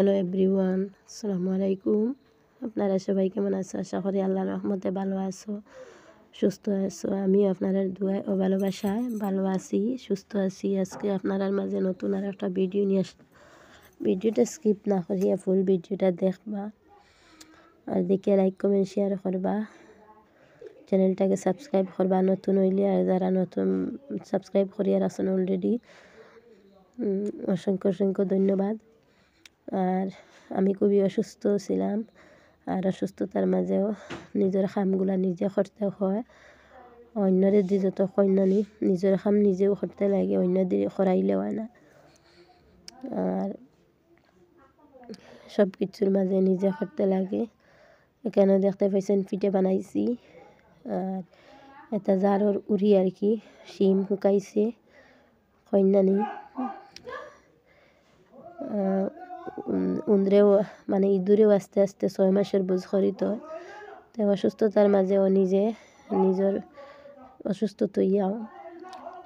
Hello everyone, আসসালামু আলাইকুম। আপনারা সবাই কেমন আছো? আশা করি আল্লাহর রহমতে ভালো আছো, সুস্থ আছো। আমিও আপনাদের দোয়া ও ভালোবাসায় ভালো আছি, সুস্থ আছি। আজকে আপনার মাঝে নতুন আর একটা ভিডিও নিয়ে আসলাম। ভিডিওটা স্কিপ না করিয়া ফুল ভিডিওটা দেখবা, আর দেখে লাইক কমেন্ট শেয়ার করবা, চ্যানেলটাকে সাবস্ক্রাইব করবা নতুন হইলে। আর যারা নতুন সাবস্ক্রাইব করিয়া আছেন অলরেডি, অসংখ্য অসংখ্য ধন্যবাদ। আর আমি খুবই অসুস্থ ছিলাম, আর অসুস্থতার মাঝেও নিজের কামগুলা নিজে করতে হয়। অন্যরে দিয়ে যত কন্যানি নিজের কাম নিজেও করতে লাগে, অন্য দিয়ে করাইলে হয় না। আর সব কিছুর মাঝে নিজে করতে লাগে। এখানে দেখতে পাইছেন পিঠে বানাইছি, আর এটা জারর উড়ি আর কি, শিম শুকাইছে কন্যানি। উন্দ্রেও মানে ইঁদুরেও আস্তে আস্তে 6 মাসের বুঝ করিত। তো অসুস্থতার মাঝেও নিজের অসুস্থতা ইয়াও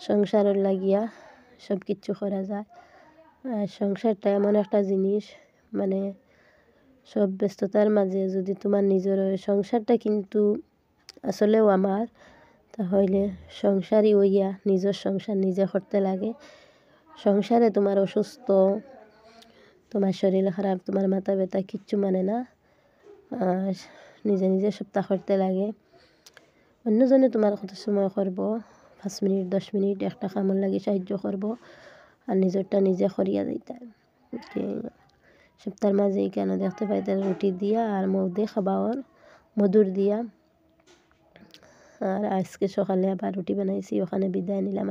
সংসারের লাগিয়া সব কিছু করা যায়। আর সংসারটা এমন একটা জিনিস, মানে সব ব্যস্ততার মাঝে যদি তোমার নিজের সংসারটা কিন্তু আসলেও আমার, তাহলে সংসারই হইয়া নিজের সংসার নিজে করতে লাগে। সংসারে তোমার অসুস্থ, তোমার শরীর খারাপ, তোমার মাথা ব্যথা কিচ্ছু মানে না। আর নিজে নিজে সপ্তাহ করতে লাগে। অন্যজনে তোমার কত সময় করব, 5 মিনিট 10 মিনিট একটা কামড় লাগে সাহায্য করব, আর নিজেরটা নিজে করিয়া দিতে। সপ্তাহের মাঝে কেন দেখতে পাইতে রুটি দিয়া আর মৌদে খাবাওয়ার মধুর দিয়া। আর আজকে সকালে আবার রুটি বানাইছি, ওখানে বিদায় নিলাম।